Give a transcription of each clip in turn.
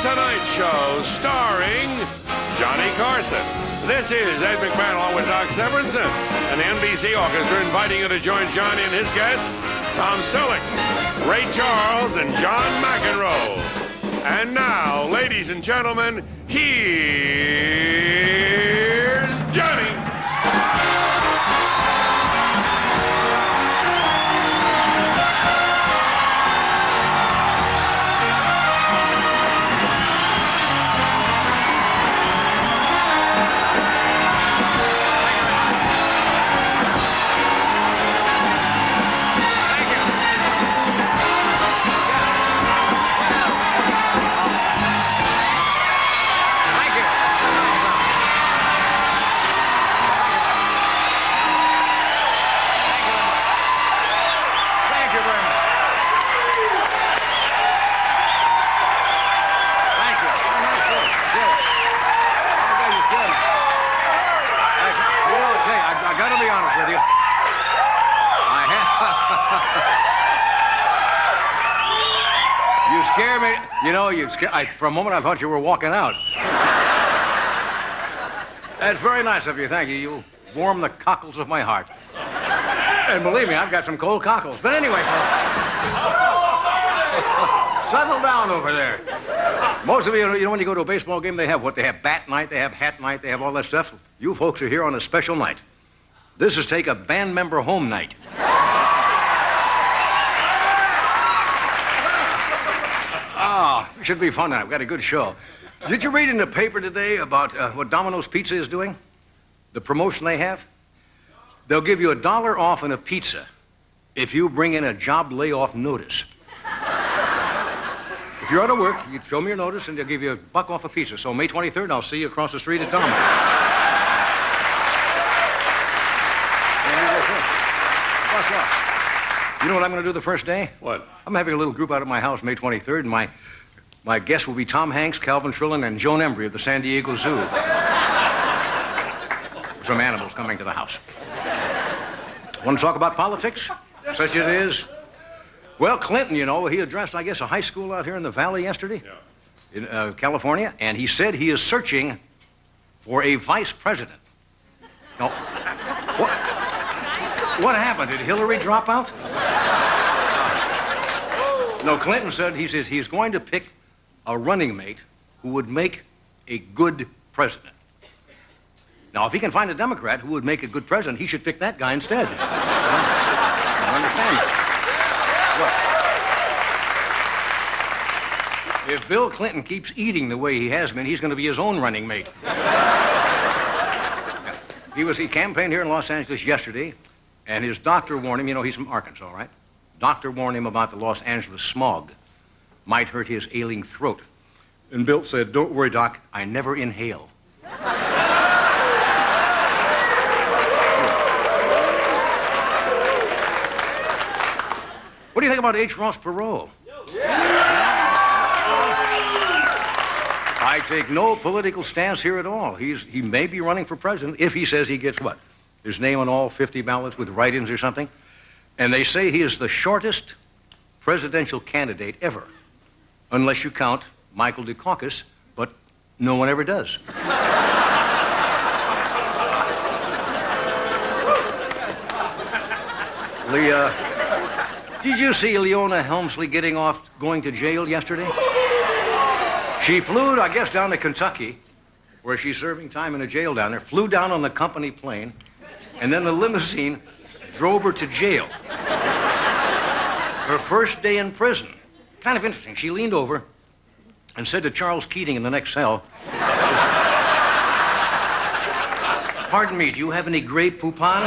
Tonight Show, starring Johnny Carson. This is Ed McMahon along with Doc Severinsen and the NBC Orchestra inviting you to join Johnny and his guests, Tom Selleck, Ray Charles, and John McEnroe. And now, ladies and gentlemen, here's Johnny. You scared me. You know, for a moment I thought you were walking out. That's very nice of you, thank you. You warm the cockles of my heart. And believe me, I've got some cold cockles. But anyway, settle down over there. Most of you know, when you go to a baseball game, they have what? They have bat night, they have hat night, they have all that stuff. You folks are here on a special night. This is take a band member home night. It should be fun tonight. We've got a good show. Did you read in the paper today about what Domino's Pizza is doing? The promotion they have? They'll give you $1 off on a pizza if you bring in a job layoff notice. If you're out of work, you show me your notice and they'll give you $1 off a pizza. So May 23rd, I'll see you across the street at Domino's. You know what I'm going to do the first day? What? I'm having a little group out at my house May 23rd, and my guests will be Tom Hanks, Calvin Trillin, and Joan Embry of the San Diego Zoo. Some animals coming to the house. Want to talk about politics? Such as it is? Well, Clinton, you know, he addressed, I guess, a high school out here in the Valley yesterday, in California, and he said he is searching for a vice president. No. What happened? Did Hillary drop out? No, Clinton said he's going to pick a running mate who would make a good president. Now, if he can find a Democrat who would make a good president, he should pick that guy instead. I don't understand that. If Bill Clinton keeps eating the way he has been, he's going to be his own running mate. He campaigned here in Los Angeles yesterday, and his doctor warned him, you know, he's from Arkansas, right? Doctor warned him about the Los Angeles smog. Might hurt his ailing throat. And Bill said, "Don't worry, Doc, I never inhale." What do you think about H. Ross Perot? I take no political stance here at all. He may be running for president if he says he gets what? His name on all 50 ballots with write-ins or something. And they say he is the shortest presidential candidate ever, unless you count Michael Dukakis, but no one ever does. Did you see Leona Helmsley going to jail yesterday? She flew, I guess, down to Kentucky, where she's serving time in a jail down there, flew down on the company plane, and then the limousine drove her to jail. Her first day in prison. Kind of interesting. She leaned over and said to Charles Keating in the next cell, "Pardon me, do you have any Grey Poupon?"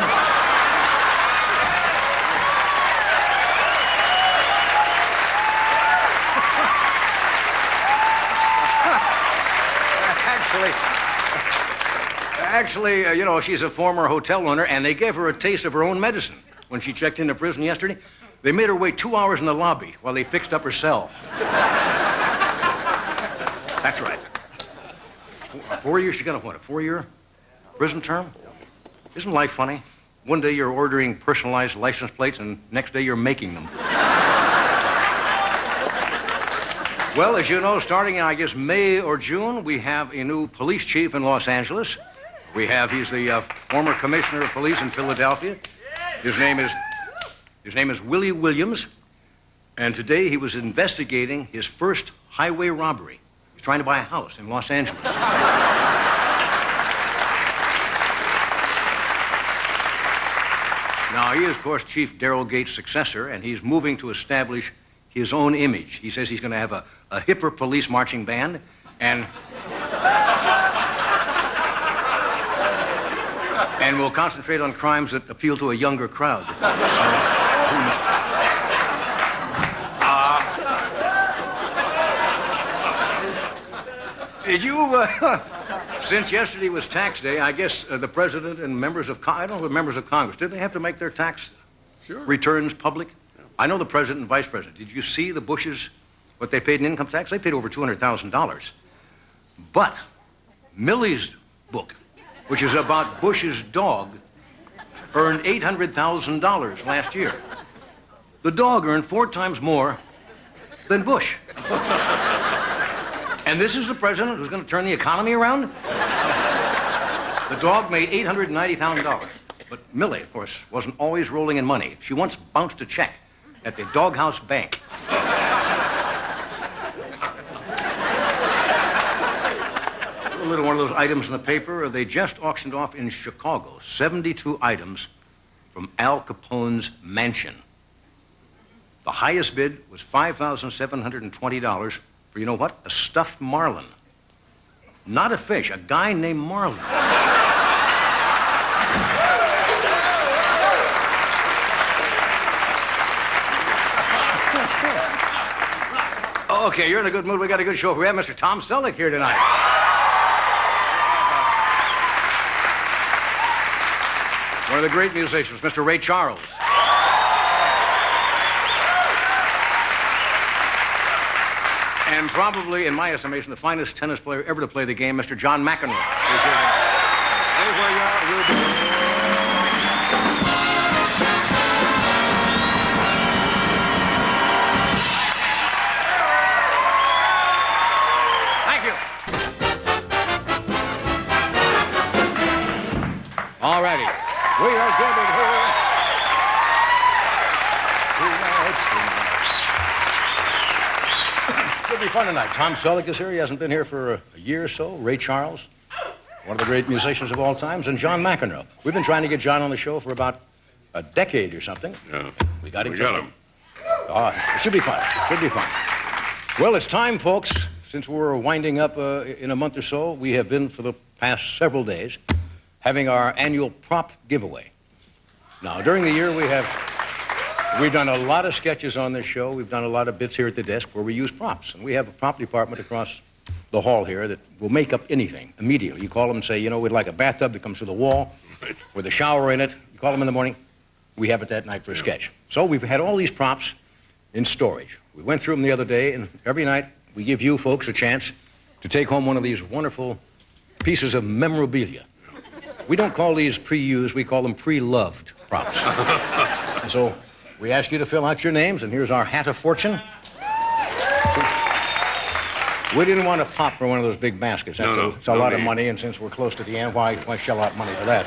Actually, you know, she's a former hotel owner, and they gave her a taste of her own medicine when she checked into prison yesterday. They made her wait 2 hours in the lobby while they fixed up her cell. That's right. 4 years, she got a 4-year prison term? Isn't life funny? One day you're ordering personalized license plates, and next day you're making them. Well, as you know, starting in, I guess, May or June, we have a new police chief in Los Angeles. He's the former commissioner of police in Philadelphia. His name is Willie Williams. And today he was investigating his first highway robbery. He's trying to buy a house in Los Angeles. Now, he is, of course, Chief Darrell Gates' successor, and he's moving to establish his own image. He says he's going to have a hipper police marching band, and will concentrate on crimes that appeal to a younger crowd. So, who knows? Did you, since yesterday was tax day, I guess the president and members of Congress, did they have to make their tax returns public? I know the president and vice president. Did you see the Bushes, what they paid in income tax? They paid over $200,000. But Millie's book, which is about Bush's dog, earned $800,000 last year. The dog earned 4 times more than Bush. And this is the president who's going to turn the economy around? The dog made $890,000. But Millie, of course, wasn't always rolling in money. She once bounced a check at the Doghouse Bank. A little one of those items in the paper. They just auctioned off in Chicago 72 items from Al Capone's mansion. The highest bid was $5,720 for, you know what? A stuffed marlin. Not a fish, a guy named Marlin. Okay, you're in a good mood. We got a good show. We have Mr. Tom Selleck here tonight. One of the great musicians, Mr. Ray Charles. And probably, in my estimation, the finest tennis player ever to play the game, Mr. John McEnroe. Stay where you are. All righty. We are gathered here tonight. Should be fun tonight. Tom Selleck is here. He hasn't been here for a year or so. Ray Charles, one of the great musicians of all times, and John McEnroe. We've been trying to get John on the show for about a decade or something. Yeah. We got him. It should be fun. Should be fun. Well, it's time, folks. Since we're winding up in a month or so, we have been for the past several days having our annual prop giveaway. Now, during the year, we've done a lot of sketches on this show. We've done a lot of bits here at the desk where we use props. And we have a prop department across the hall here that will make up anything immediately. You call them and say, you know, we'd like a bathtub that comes through the wall with a shower in it. You call them in the morning. We have it that night for a sketch. So we've had all these props in storage. We went through them the other day, and every night we give you folks a chance to take home one of these wonderful pieces of memorabilia. We don't call these pre-used, we call them pre-loved props. And so we ask you to fill out your names, and here's our hat of fortune. We didn't want to pop for one of those big baskets. It's a lot of money, and since we're close to the end, why shell out money for that?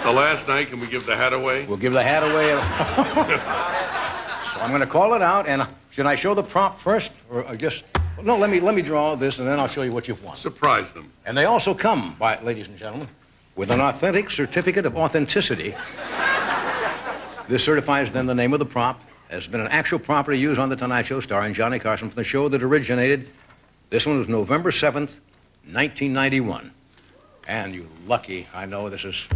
The last night, can we give the hat away? We'll give the hat away. So I'm going to call it out, and should I show the prop first, or just... No, let me draw this, and then I'll show you what you've won. Surprise them. And they also come, ladies and gentlemen, with an authentic certificate of authenticity. This certifies then the name of the prop has been an actual property used on The Tonight Show starring Johnny Carson from the show that originated. This one was November 7th, 1991. And you lucky, I know this is...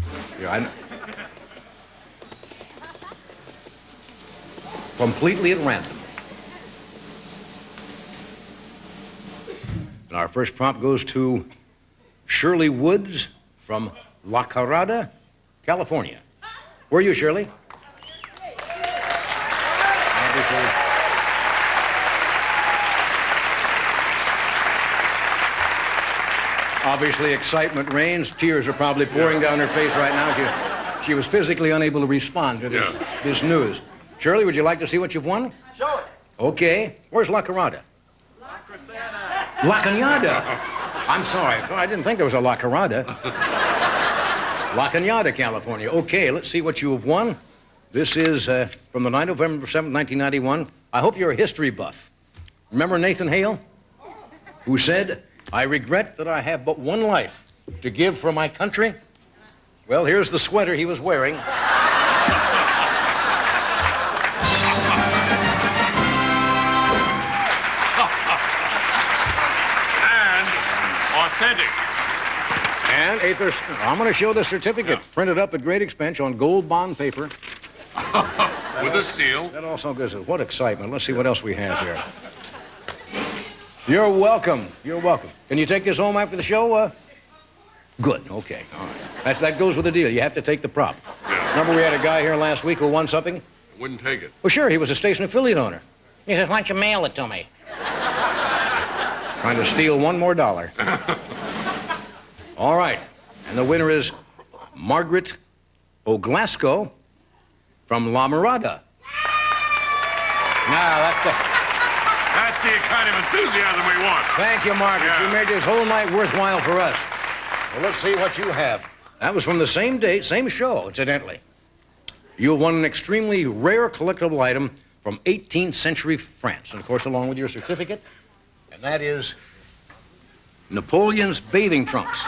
completely at random. And our first prop goes to Shirley Woods from La Carrada, California. Where are you, Shirley? Obviously, excitement reigns. Tears are probably pouring down her face right now. She was physically unable to respond to this news. Shirley, would you like to see what you've won? Show it. Okay. Where's La Carrada? La La Cañada. I'm sorry. I didn't think there was a La Carada. La Cañada, California. Okay, let's see what you have won. This is from the night of November 7th, 1991. I hope you're a history buff. Remember Nathan Hale? Who said, "I regret that I have but one life to give for my country"? Well, here's the sweater he was wearing. Authentic. And I'm going to show the certificate, printed up at great expense on gold bond paper. With a seal. That also gives us what excitement. Let's see what else we have here. You're welcome. You're welcome. Can you take this home after the show? Good. Okay. All right. That goes with the deal. You have to take the prop. Yeah. Remember we had a guy here last week who won something? Wouldn't take it. Well, sure. He was a station affiliate owner. He says, "Why don't you mail it to me?" Trying to steal one more dollar. All right. And the winner is Margaret O'Glasgow from La Mirada. Now, That's the kind of enthusiasm we want. Thank you, Margaret. Yeah. You made this whole night worthwhile for us. Well, let's see what you have. That was from the same date, same show, incidentally. You have won an extremely rare collectible item from 18th century France. And, of course, along with your certificate. And that is Napoleon's bathing trunks.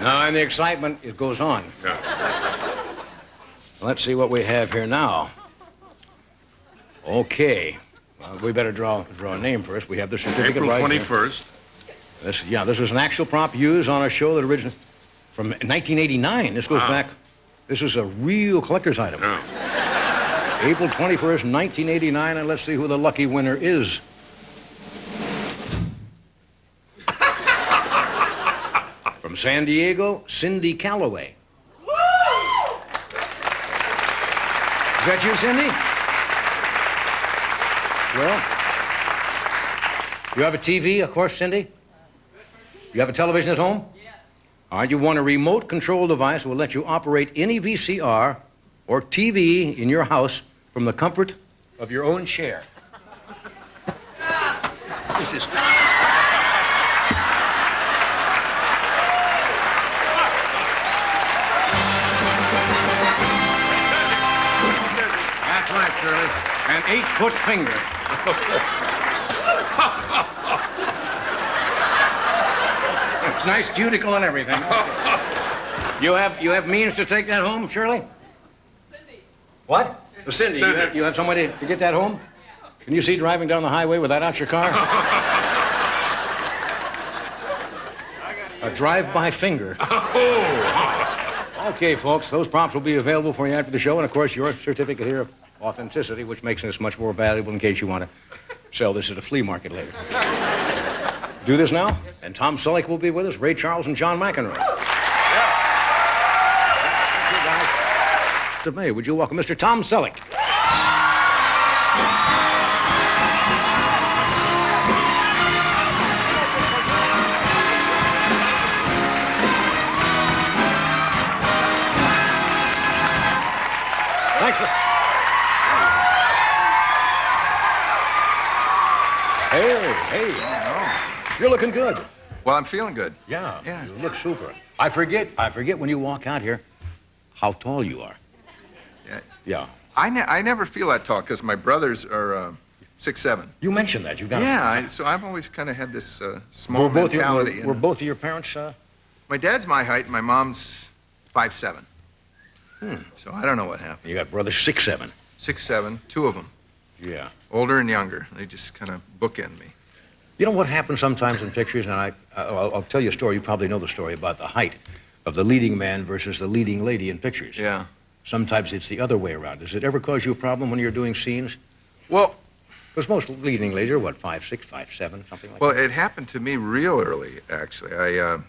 Now, in the excitement, it goes on. Yeah. Let's see what we have here now. Okay. Well, we better draw a name first. We have the certificate April right 21st. here. This is an actual prop used on a show that originated from 1989. This goes back. This is a real collector's item. Yeah. April 21st, 1989, and let's see who the lucky winner is. From San Diego, Cindy Calloway. Is that you, Cindy? Well, you have a TV, of course, Cindy? You have a television at home? Yes. All right, you want a remote control device that will let you operate any VCR or TV in your house from the comfort of your own chair. This is... That's right, Shirley. An 8-foot finger. It's nice cuticle and everything. You have means to take that home, Shirley? Cindy. What? Cindy. Cindy. You have somebody to get that home? Can you see driving down the highway without out your car? A drive-by finger. Okay, folks, those props will be available for you after the show, and of course your certificate here of authenticity, which makes this much more valuable in case you want to sell this at a flea market later. Do this now, and Tom Selleck will be with us, Ray Charles, and John McEnroe. Of May, would you welcome Mr. Tom Selleck? Thanks for... Hey, you're looking good. Well, I'm feeling good. Yeah, Yeah. you look super. I forget when you walk out here how tall you are. Yeah. Yeah. I never feel that tall because my brothers are 6'7". You mentioned that. You got Yeah, so I've always kind of had this small mentality. Were both of your parents... My dad's my height, and my mom's 5'7". So I don't know what happened. You got brothers 6'7". 6'7", two of them, Yeah. older and younger. They just kind of bookend me. You know what happens sometimes in pictures, and I'll tell you a story. You probably know the story about the height of the leading man versus the leading lady in pictures. Yeah. Sometimes it's the other way around. Does it ever cause you a problem when you're doing scenes? Well, Because most leading ladies are, what, 5'6", 5'7", something like well, that? it happened to me real early, actually. I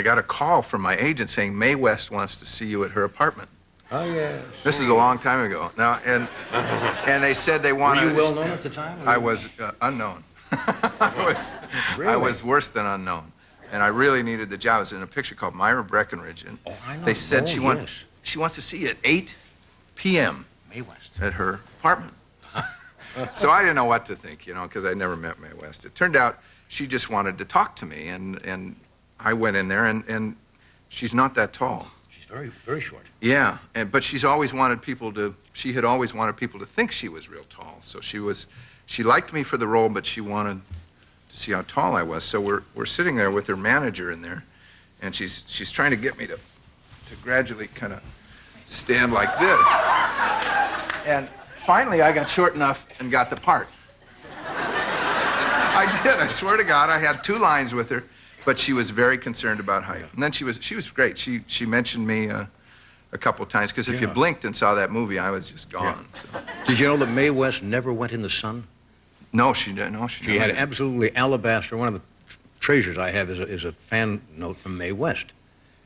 got a call from my agent saying Mae West wants to see you at her apartment. Oh, yeah. This is a long time ago. Now, and they said they wanted. Were you well known at the time? I was unknown. I Really? was worse than unknown, and I really needed the job. I was in a picture called Myra Breckenridge, and I know. they said she yes. wants to see you at 8 p.m. Mae West. at her apartment. So I didn't know what to think, because I never met Mae West. It turned out she just wanted to talk to me, and I went in there, and she's not that tall. She's very, very short. Yeah, but she had always wanted people to think she was real tall. So she liked me for the role, but she wanted to see how tall I was. So we're sitting there with her manager in there, and she's trying to get me to gradually kind of stand like this. And finally, I got short enough and got the part. I did. I swear to God, I had 2 lines with her, but she was very concerned about height. And then she was great. She mentioned me a couple times, because if you blinked and saw that movie, I was just gone. Yeah. So. Did you know that Mae West never went in the sun? No, she didn't. No, she She never had did. absolutely alabaster. One of the treasures I have is a fan note from Mae West.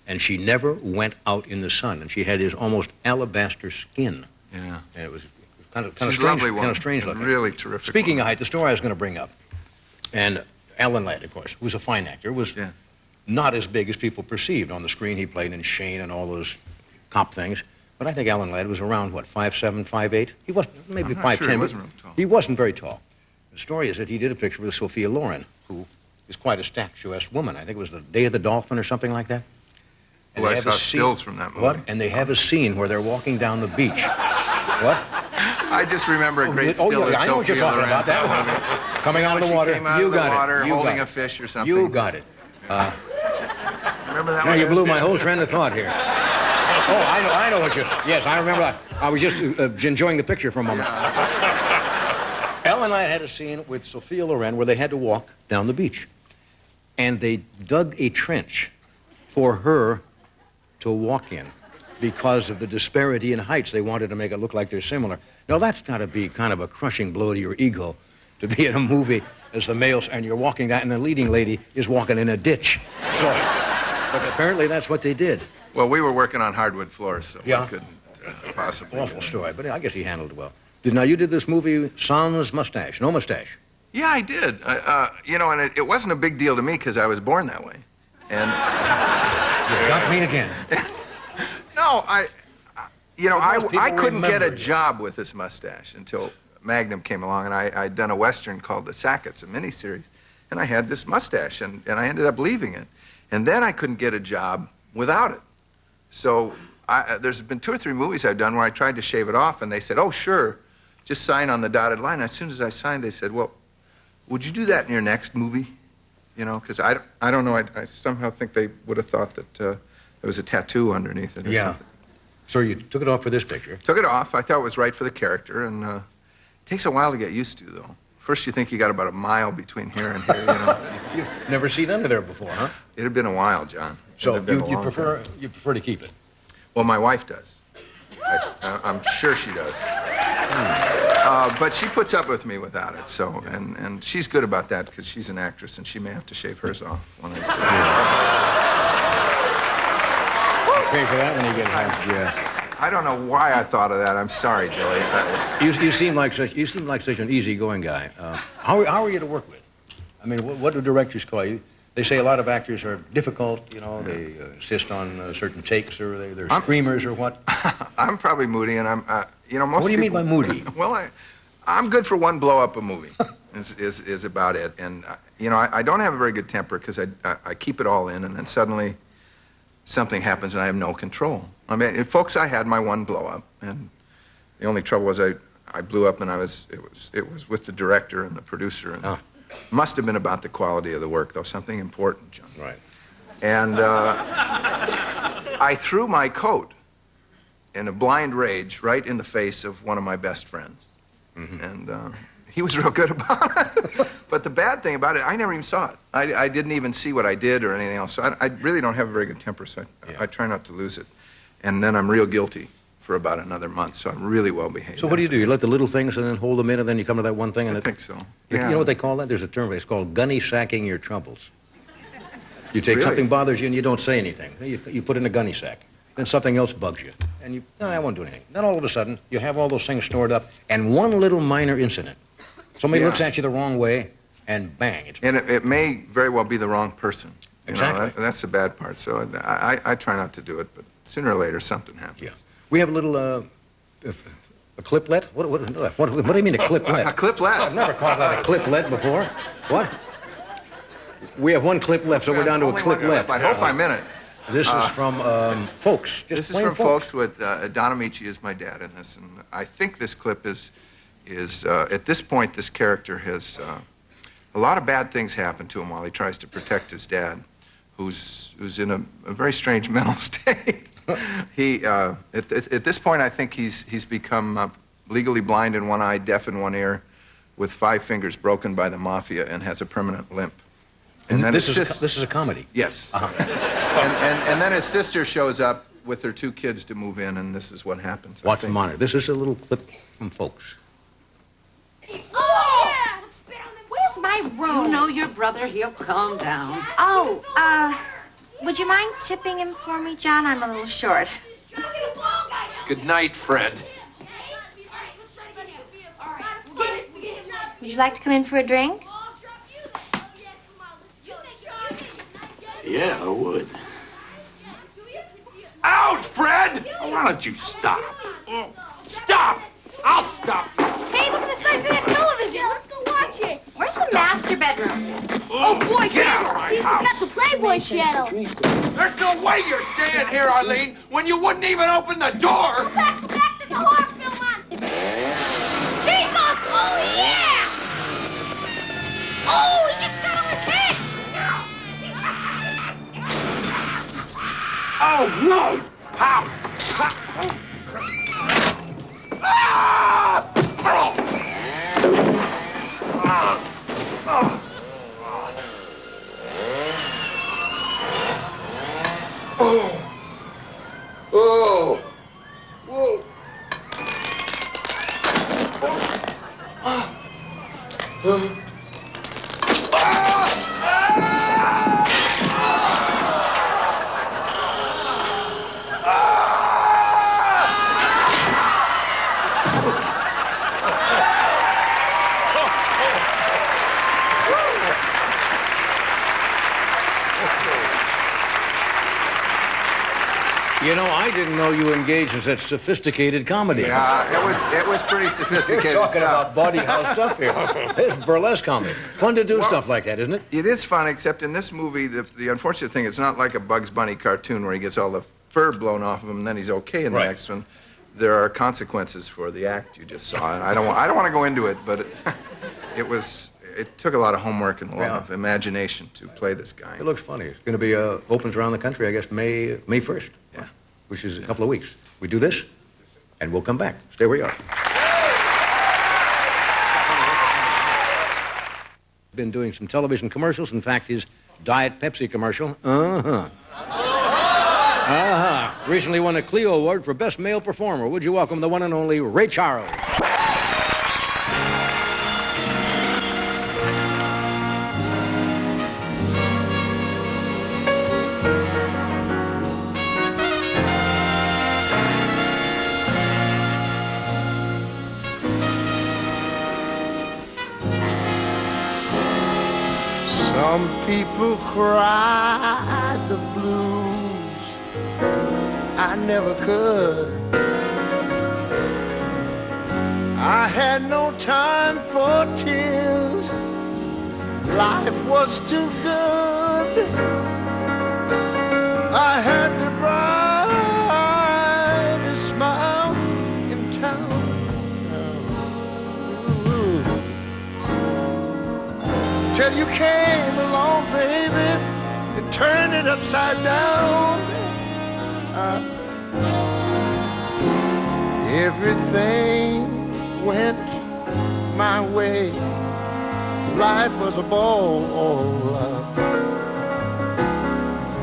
And she never went out in the sun. And she had this almost alabaster skin. Yeah. And it was kind of She's a strange, lovely woman. kind of strange looking. Really terrific. Speaking woman. of height, the story I was going to bring up, and Alan Ladd, of course, who's a fine actor, was not as big as people perceived. On the screen, he played in Shane and all those cop things. But I think Alan Ladd was around, what, 5'7", 5'8"? He was maybe I'm not 5'10". sure. He wasn't real tall. He wasn't very tall. The story is that he did a picture with Sophia Loren, who is quite a statuesque woman. I think it was the Day of the Dolphin or something like that. And Well, they I have saw a scene- stills from that movie. What? And they have a scene where they're walking down the beach. What? I just remember a great still of I know what you're Sophia talking Loren. about. That one. Coming out of the She water. came out You of the got water it. You holding got a it. fish or something. You got it. Remember that Now one? you blew my whole train of thought here. Oh, I know what you... Yes, I remember. I was just enjoying the picture for a moment. Ellen Ladd had a scene with Sophia Loren where they had to walk down the beach. And they dug a trench for her to walk in because of the disparity in heights. They wanted to make it look like they're similar. Now, that's got to be kind of a crushing blow to your ego, to be in a movie as the males, and you're walking down, and the leading lady is walking in a ditch. So, but apparently that's what they did. Well, we were working on hardwood floors, so Yeah. we couldn't possibly. Awful story, but I guess he handled it well. Now, you did this movie, Sans Mustache, No Mustache. Yeah, I did. And it wasn't a big deal to me because I was born that way. And You got me again. no, I most people couldn't get a remember you. job with this mustache until Magnum came along, and I'd done a Western called The Sackets, a miniseries, and I had this mustache, and I ended up leaving it. And then I couldn't get a job without it. So there's been 2 or 3 movies I've done where I tried to shave it off, and they said, oh, sure, just sign on the dotted line. As soon as I signed, they said, well, would you do that in your next movie? Because I don't know, I somehow think they would have thought that there was a tattoo underneath it or something. So you took it off for this picture. Took it off. I thought it was right for the character, and it takes a while to get used to, though. First, you think you got about a mile between here and here, You've never seen under there before, huh? It had been a while, John. It So had been a you long prefer time. you prefer to keep it. Well, my wife does. I'm sure she does. But she puts up with me without it, so, and she's good about that because she's an actress, and she may have to shave hers off one of these days. Pay for that when you get home. Yeah. I don't know why I thought of that. I'm sorry, Joey. You seem like such an easygoing guy. How are you to work with? I mean, what do directors call you? They say a lot of actors are difficult. They insist on certain takes, or they're screamers, or what. I'm probably moody, and I'm, most What do you mean people- by moody? Well, I'm good for one blow up a movie. is about it, and I don't have a very good temper because I keep it all in, and then suddenly something happens and I have no control. I mean, folks, I had my one blow up, and the only trouble was I blew up, and it was with the director and the producer, and must have been about the quality of the work, though, something important, John. Right. And I threw my coat in a blind rage right in the face of one of my best friends. Mm-hmm. And he was real good about it. But the bad thing about it, I never even saw it. I didn't even see what I did or anything else. So I really don't have a very good temper, so I try not to lose it. And then I'm real guilty for about another month, so I'm really well behaved. So what do? You let the little things and then hold them in, and then you come to that one thing? And I think so. You Yeah. know what they call that? There's a term. It's called gunny sacking your troubles. You take Really? something bothers you and you don't say anything. You put it in a gunny sack. Then something else bugs you. and you, no, I won't do anything. Then all of a sudden, you have all those things stored up, and one little minor incident. Somebody looks at you the wrong way, and bang. And it may very well be the wrong person. Exactly. That's the bad part. So I try not to do it, but sooner or later something happens. Yeah. We have a little, a cliplet? What do you mean a cliplet? A cliplet? I've never called that a cliplet before. What? We have one clip left, so we're down to a cliplet. I hope I'm in it. This is from Folks. This is from Folks with Don Amici is my dad in this, and I think this clip is at this point this character has a lot of bad things happen to him while he tries to protect his dad, who's in a very strange mental state. He at this point I think he's become legally blind in one eye, deaf in one ear, with 5 fingers broken by the mafia, and has a permanent limp. And then this is a comedy. Yes. And then his sister shows up with her 2 kids to move in, and this is what happens. Watch the monitor. This is a little clip from Folks. Oh! Yeah, let's spit on them. Where's my room? You know your brother, he'll calm down. Oh, would you mind tipping him for me, John? I'm a little short. Good night, Fred. Would you like to come in for a drink? Yeah, I would. Out, Fred! Why don't you stop? Stop! I'll stop. Hey, look at the size of that television. Let's go watch it. Where's the master bedroom? Oh, boy, Get out of my see, he's house. got the Playboy channel. There's no way you're staying here, Eileen, when you wouldn't even open the door. Go back, there's a horror film on. Jesus! Oh, yeah! Oh, he just turned on his head. Oh, no! Pow! Ah! Oh! Whoa! You know, I didn't know you engaged in such sophisticated comedy. Yeah, it was pretty You're sophisticated talking stuff. about body house stuff here. It's burlesque comedy. Fun to do stuff like that, isn't it? It is fun, except in this movie, the unfortunate thing, it's not like a Bugs Bunny cartoon where he gets all the fur blown off of him and then he's okay in the next one. There are consequences for the act you just saw. I don't want to go into it, but it took a lot of homework and a lot of imagination to play this guy. It looks funny. It's going to be opens around the country, I guess, May 1st. Yeah. Which is a couple of weeks. We do this, and we'll come back. Stay where you are. Been doing some television commercials. In fact, his Diet Pepsi commercial. Recently won a Clio Award for Best Male Performer. Would you welcome the one and only Ray Charles? Some people cry the blues. I never could. I had no time for tears. Life was too good. I had the brightest smile in town. Till you came along, baby, and turned it upside down. Everything went my way. Life was a ball.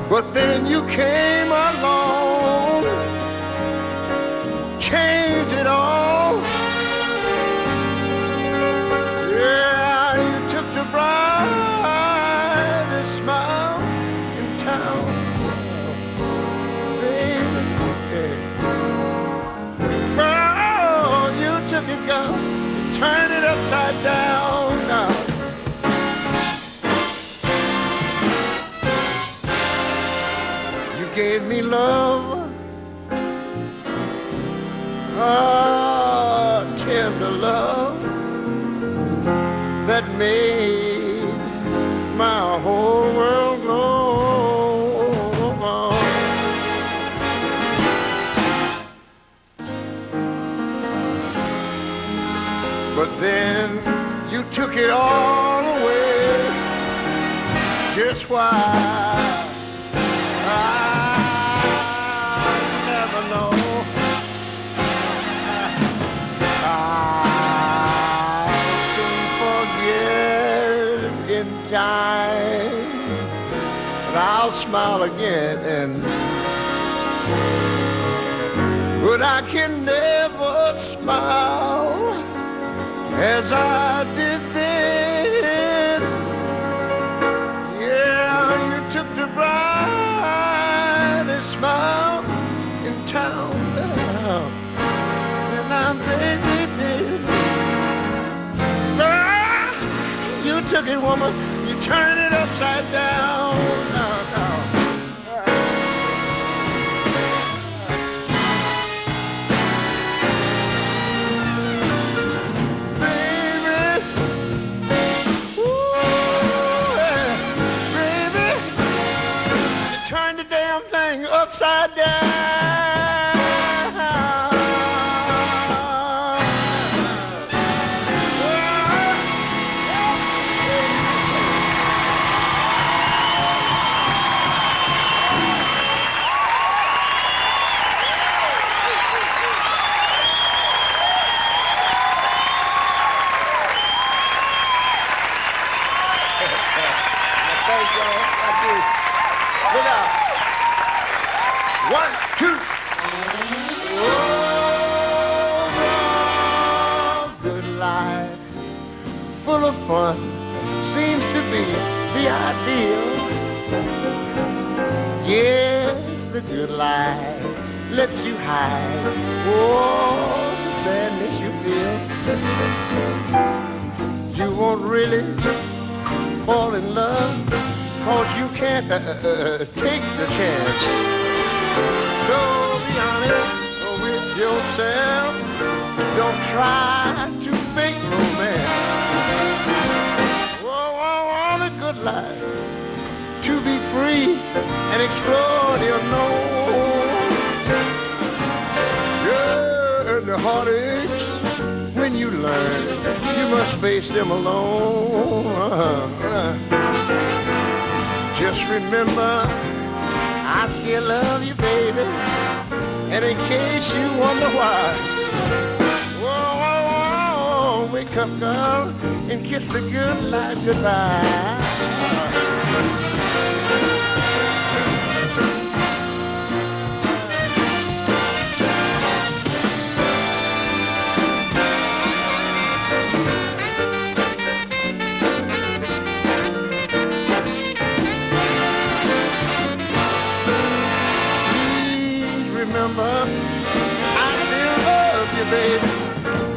But then you came along, changed it all. Yeah, you took the brightest smile in town, baby. love, tender love that made my whole world glow. But then you took it all away. Just why I never know. I'll soon forget in time, but I'll smile again. But I can never smile as I did then. Yeah, you took the brightest smile in town, and I'm baby. You took it, woman, you turned it upside down. Upside down. Thank you. Look out. 1, 2. Oh, good life, full of fun, seems to be the ideal. Yes, the good life lets you hide all the sadness you feel. You won't really fall in love, 'cause you can't take the chance. So be honest with yourself. Don't try to fake romance. Oh, I want a good life, to be free and explore the unknown. Yeah, and the heartaches, when you learn, you must face them alone. Just remember, I still love you, baby. And in case you wonder why, whoa, whoa, whoa, wake up, girl, and kiss the good life goodbye. Remember, I still love you, baby.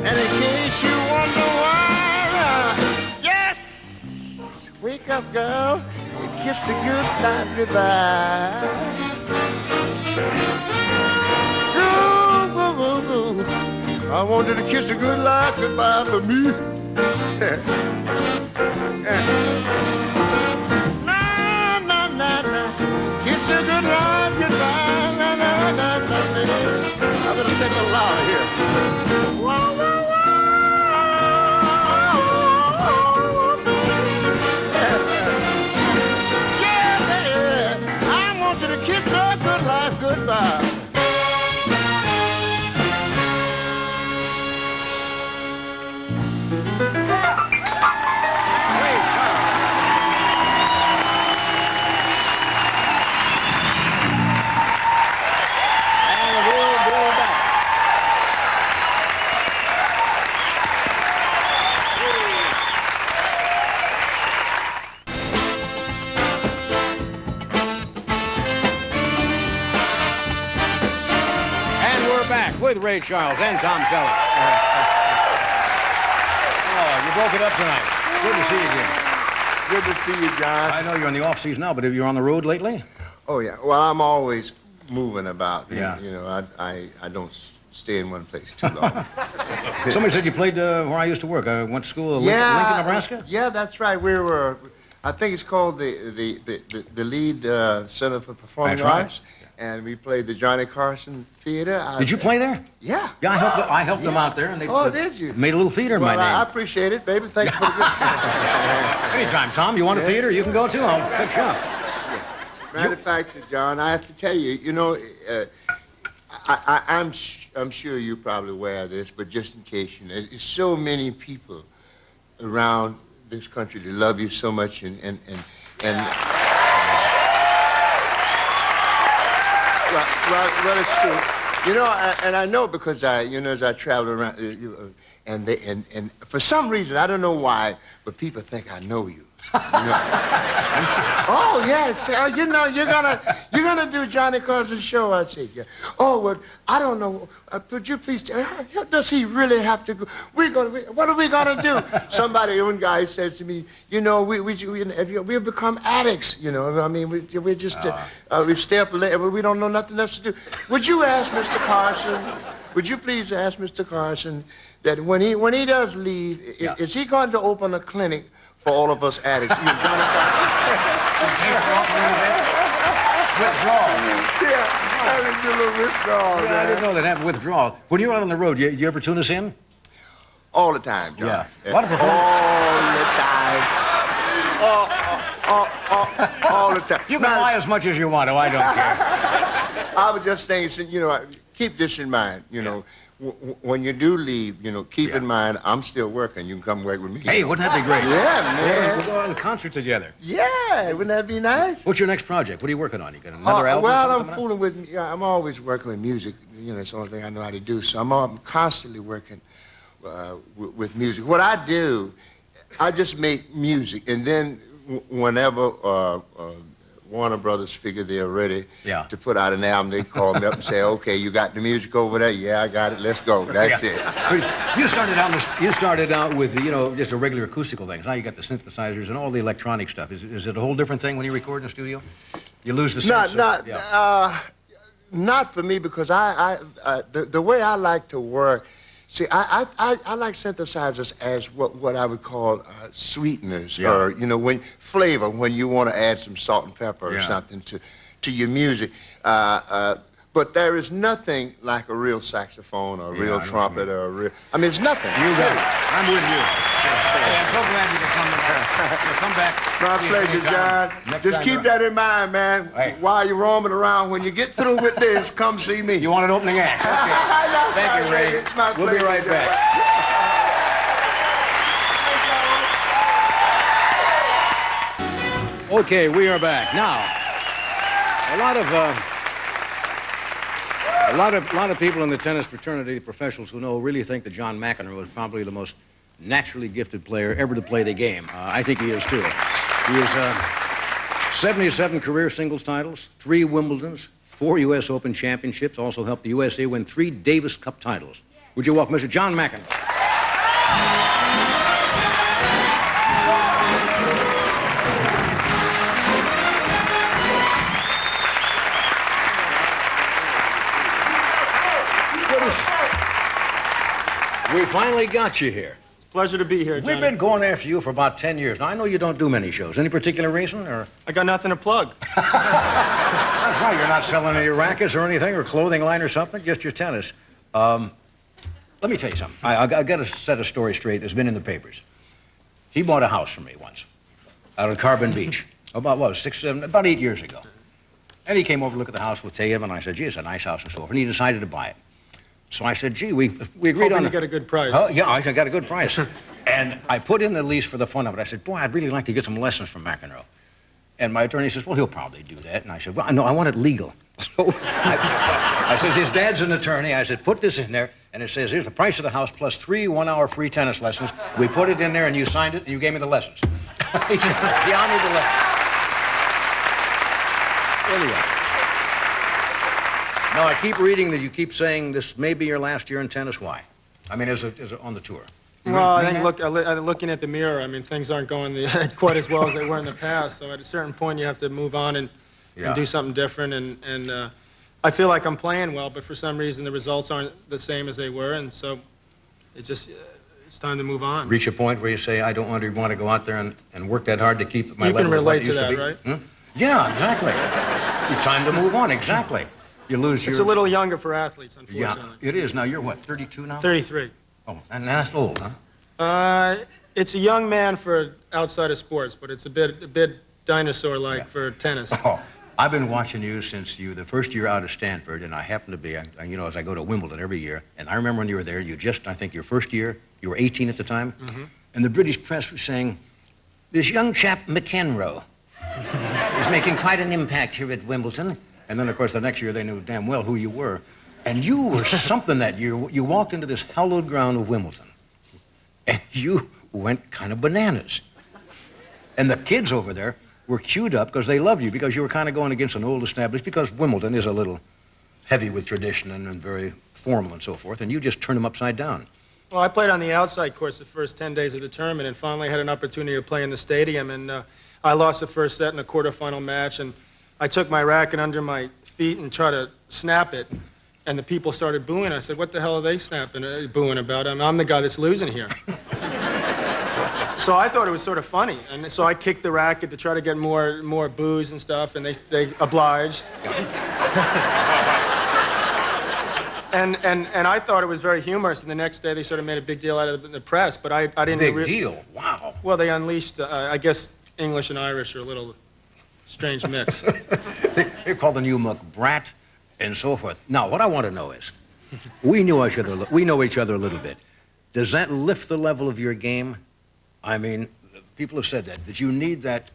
And in case you wonder why, yes, wake up, girl, and kiss the good night goodbye. Ooh. I want you to kiss the good life goodbye for me. Nah. Kiss the good life goodbye. I better sing a little louder here. Whoa, whoa, whoa. Yeah. I want you to kiss the good life goodbye. With Ray Charles and Tom Selleck. Oh, you broke it up tonight. Good to see you again. Good to see you, John. I know you're in the off season now, but have you on the road lately? Oh, yeah. Well, I'm always moving about. Yeah. You know, I don't stay in one place too long. Somebody said you played where I used to work. I went to school in Lincoln, Nebraska? Yeah, that's right. We were, I think it's called the Lead Center for Performing That's right. Arts. And we played the Johnny Carson Theater. Did you play there? Yeah. Yeah, I helped them out there, and they did you? made a little theater in my name. I appreciate it, baby. Thank you for the Anytime, Tom. You want a theater? You can go too. I'll fix you up. Matter of fact, John, I have to tell you, you know, I'm sure you're probably aware of this, but just in case, you know, there's so many people around this country that love you so much, and well, it's true. You know, and I know because as I travel around, and for some reason, I don't know why, but people think I know you. You know? Oh yes, you know you're gonna do Johnny Carson's show. I said, yeah. Oh well, I don't know. Could you please tell? Does he really have to go? What are we gonna do? One guy says to me, you know, we've become addicts. You know, I mean, we just we stay up late, but we don't know nothing else to do. Would you ask Mr. Carson? Would you please ask Mr. Carson that when he does leave, is he going to open a clinic for all of us addicts? You know, Withdrawal. Yeah, I did a little withdrawal. Yeah, I didn't know that happened. Withdrawal. When you're out on the road, you ever tune us in? All the time, John. Yeah. A lot of performers. All the time. All the time. You can lie as much as you want to. I don't care. I was just thinking, you know, keep this in mind, you know. When you do leave, you know, keep in mind, I'm still working. You can come work with me. Hey, wouldn't that be great? Yeah, man. We'll go out in concert together. Yeah, wouldn't that be nice? What's your next project? What are you working on? You got another album? Well, I'm fooling with, I'm always working with music. You know, it's the only thing I know how to do. So I'm constantly working with music. What I do, I just make music. And then whenever Warner Brothers figure they're ready to put out an album, they call me up and say, okay, you got the music over there? Yeah, I got it. Let's go. That's it. You started out with, you know, just a regular acoustical thing. Now you got the synthesizers and all the electronic stuff. Is it a whole different thing when you record in the studio? You lose the sense not for me, because the way I like to work, see, I like synthesizers as what I would call sweeteners, or, you know, when flavor, when you want to add some salt and pepper or something to your music. But there is nothing like a real saxophone or a real trumpet or a real... I mean, it's nothing. You got it. I'm with you. Hey, I'm so glad you could come back. My pleasure, John. Just keep that in mind, man. Hey. While you're roaming around, when you get through with this, come see me. You want an opening act? Okay. Thank you, Ray. It's my We'll be pleasure, right John. back. Okay, we are back. Now, a lot of people in the tennis fraternity, professionals who know, really think that John McEnroe is probably the most naturally gifted player ever to play the game. I think he is, too. He has 77 career singles titles, 3 Wimbledons, 4 U.S. Open championships, also helped the USA win 3 Davis Cup titles. Would you welcome Mr. John McEnroe? We finally got you here. It's a pleasure to be here, Johnny. We've been going after you for about 10 years. Now, I know you don't do many shows. Any particular reason, or? I got nothing to plug. That's right. You're not selling any rackets or anything, or clothing line or something, just your tennis. Let me tell you something. I got to set a story straight that's been in the papers. He bought a house from me once out of Carbon Beach. About 8 years ago. And he came over to look at the house with Tatum, and I said, gee, it's a nice house and so forth. And he decided to buy it. So I said, gee, we agreed on... you got a good price. Oh, yeah, I got a good price. And I put in the lease for the fun of it. I said, boy, I'd really like to get some lessons from McEnroe. And my attorney says, well, he'll probably do that. And I said, well, no, I want it legal. So I said, his dad's an attorney. I said, put this in there. And it says, here's the price of the house plus 3 one-hour free tennis lessons. We put it in there, and you signed it, and you gave me the lessons. He honored the lessons. Anyway. Now, I keep reading that you keep saying this may be your last year in tennis. Why? I mean, as on the tour. Well, I think looking at the mirror, I mean, things aren't going quite as well as they were in the past. So at a certain point, you have to move on and do something different. And I feel like I'm playing well, but for some reason the results aren't the same as they were, and so it's time to move on. Reach a point where you say, I don't want to go out there and work that hard to keep my level. You can relate to to that, be. right? Hmm? Yeah, exactly. It's time to move on, exactly. You lose your... It's a little younger for athletes, unfortunately. Yeah, it is. Now, you're what, 32 now? 33. Oh, and that's old, huh? It's a young man for outside of sports, but it's a bit dinosaur-like for tennis. Oh, I've been watching you since the first year out of Stanford, and I happen to be, as I go to Wimbledon every year, and I remember when you were there, I think your first year, you were 18 at the time, and the British press was saying, this young chap, McEnroe, is making quite an impact here at Wimbledon. And then, of course, the next year they knew damn well who you were. And you were something that year. You walked into this hallowed ground of Wimbledon, and you went kind of bananas. And the kids over there were queued up because they loved you, because you were kind of going against an old established, because Wimbledon is a little heavy with tradition and very formal and so forth, and you just turned them upside down. Well, I played on the outside course the first 10 days of the tournament and finally had an opportunity to play in the stadium, and I lost the first set in a quarterfinal match, and I took my racket under my feet and tried to snap it, and the people started booing. I said, what the hell are they booing about? I'm the guy that's losing here. So I thought it was sort of funny, and so I kicked the racket to try to get more boos and stuff, and they obliged. And I thought it was very humorous, and the next day they sort of made a big deal out of the press, but I didn't... Big deal? Wow. Well, they unleashed, I guess English and Irish are a little strange mix. They're called the new McBrat and so forth. Now, what I want to know is, we know each other a little bit. Does that lift the level of your game? I mean, people have said that you need that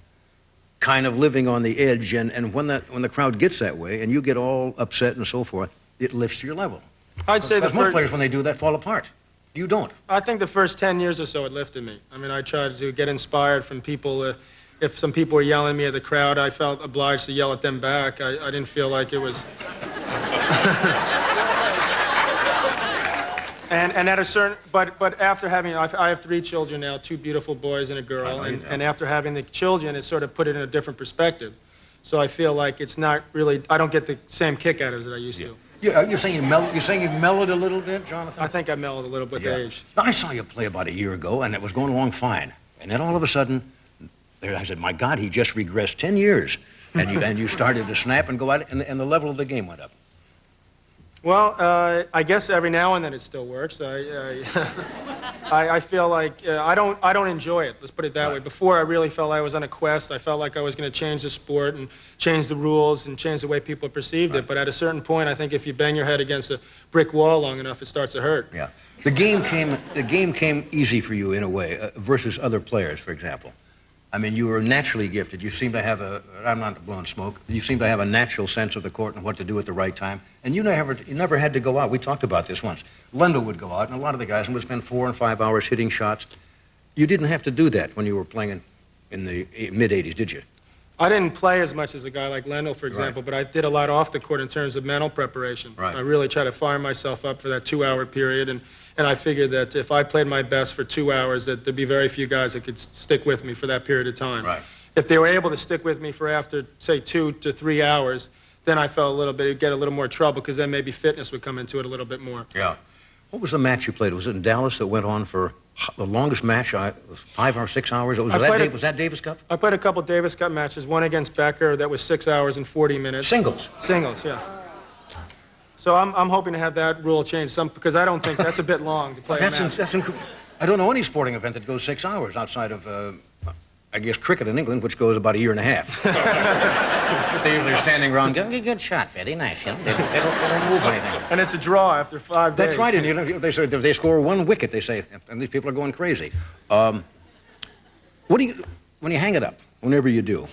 kind of living on the edge, and when the crowd gets that way and you get all upset and so forth, it lifts your level. I'd say because most players, when they do that, fall apart. You don't. I think the first 10 years or so it lifted me. I mean, I tried to get inspired from people. If some people were yelling at me at the crowd, I felt obliged to yell at them back. I didn't feel like it was... and at a certain... But after having... I have 3 children now, 2 beautiful boys and a girl, and after having the children, it sort of put it in a different perspective. So I feel like it's not really... I don't get the same kick out of it that I used to. You're saying you mellowed a little bit, Jonathan? I think I mellowed a little bit with age. Now, I saw you play about a year ago, and it was going along fine. And then all of a sudden, I said, my God, he just regressed 10 years. And you started to snap and go out, and the level of the game went up. Well, I guess every now and then it still works. I feel like I don't enjoy it. Let's put it that way. Before, I really felt I was on a quest. I felt like I was going to change the sport and change the rules and change the way people perceived it. But at a certain point, I think if you bang your head against a brick wall long enough, it starts to hurt. Yeah. The game came easy for you in a way versus other players, for example. I mean, you were naturally gifted. You seem to have I'm not blowing smoke, you seem to have a natural sense of the court and what to do at the right time. And you never had to go out. We talked about this once. Lendl would go out, and a lot of the guys would spend 4 and 5 hours hitting shots. You didn't have to do that when you were playing in the mid-'80s, did you? I didn't play as much as a guy like Lendl, for example, but I did a lot off the court in terms of mental preparation. Right. I really tried to fire myself up for that 2-hour period, and I figured that if I played my best for 2 hours, that there'd be very few guys that could stick with me for that period of time. Right. If they were able to stick with me for after, say, 2 to 3 hours, then I felt it'd get a little more trouble, because then maybe fitness would come into it a little bit more. Yeah. What was the match you played? Was it in Dallas that went on for the longest match? 5 or 6 hours? Was that Davis Cup? I played a couple Davis Cup matches, one against Becker that was 6 hours and 40 minutes. Singles? Singles, yeah. So I'm hoping to have that rule changed, because I don't think that's a bit long to play a match. I don't know any sporting event that goes 6 hours outside of, I guess, cricket in England, which goes about a year and a half. But they usually are standing around going, Good shot, Betty. Nice. They don't move anything. And it's a draw after 5 days. That's right. And they say if they score 1 wicket, they say, and these people are going crazy. What do you, when you hang it up, whenever you do,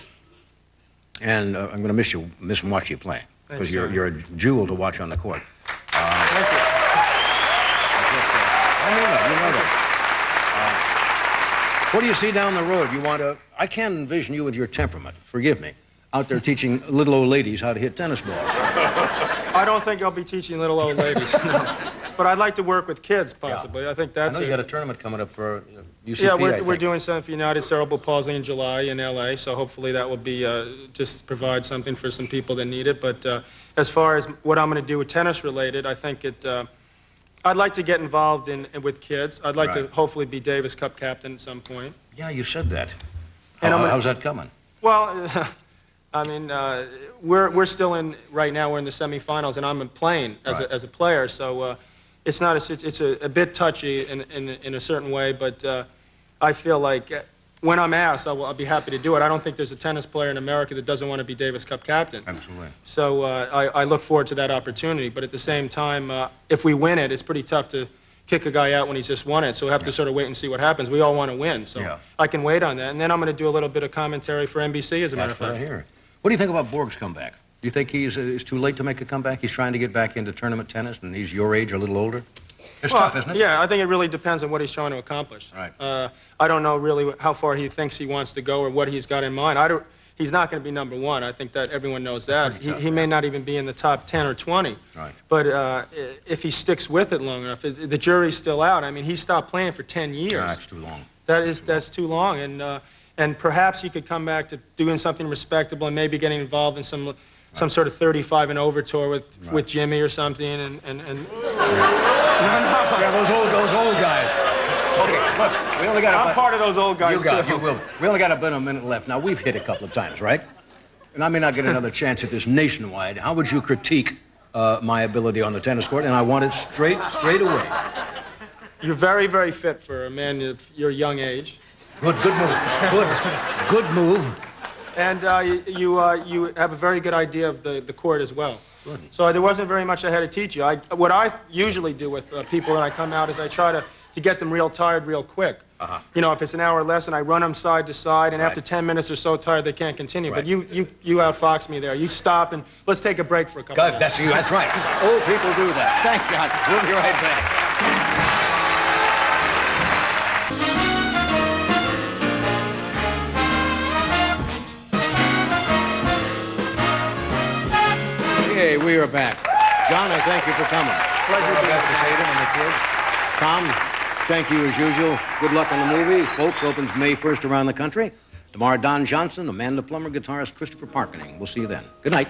and I'm going to miss and watch you play, because you're a jewel to watch on the court. Thank you. You know that. What do you see down the road? I can't envision you with your temperament, forgive me, out there teaching little old ladies how to hit tennis balls. I don't think I'll be teaching little old ladies, no. But I'd like to work with kids, possibly. I think that's I know you got a tournament coming up for UCP, Yeah, I we're think. doing something for United Cerebral Palsy in July in L.A., so hopefully that will be just provide something for some people that need it. But as far as what I'm going to do with tennis-related, I think I'd like to get involved with kids. I'd like to hopefully be Davis Cup captain at some point. Yeah, you said that. And How's that coming? Well, I mean, we're still in right now. We're in the semifinals, and I'm playing as a player. So it's not it's a bit touchy in a certain way. But I feel like when I'm asked, I'll be happy to do it. I don't think there's a tennis player in America that doesn't want to be Davis Cup captain. Absolutely. So I look forward to that opportunity. But at the same time, if we win it, it's pretty tough to kick a guy out when he's just won it, so we have to sort of wait and see what happens. We all want to win, so I can wait on that. And then I'm going to do a little bit of commentary for NBC, as a matter of fact. That's what I hear. What do you think about Borg's comeback? Do you think it's too late to make a comeback? He's trying to get back into tournament tennis, and he's your age or a little older? It's tough, isn't it? Yeah, I think it really depends on what he's trying to accomplish. Right. I don't know really how far he thinks he wants to go or what he's got in mind. He's not going to be number one. I think that everyone knows that. He may not even be in the top 10 or 20. Right. But if he sticks with it long enough, the jury's still out. I mean, he stopped playing for 10 years. That's too long. That's too long. And perhaps he could come back to doing something respectable and maybe getting involved in some sort of 35 and over tour with Jimmy or something. Yeah, those old guys. Okay, look, we only got I'm part of those old guys, You will. We only got about a minute left. Now, we've hit a couple of times, right? And I may not get another chance at this nationwide. How would you critique my ability on the tennis court? And I want it straight away. You're very, very fit for a man of your young age. Good move. Good move. And you have a very good idea of the court as well. Good. So there wasn't very much I had to teach you. What I usually do with people when I come out is I try to get them real tired real quick. You know, if it's an hour lesson, I run them side to side, and after 10 minutes they're so tired they can't continue. But you outfox me there. You stop, and let's take a break for a couple minutes. That's right. Old people do that. Thanks, God. We'll be right back. Okay, we are back. John, I thank you for coming. Pleasure to be here. Tom, thank you as usual. Good luck on the movie. Folks, opens May 1st around the country. Tomorrow, Don Johnson, Amanda Plummer, guitarist Christopher Parkening. We'll see you then. Good night.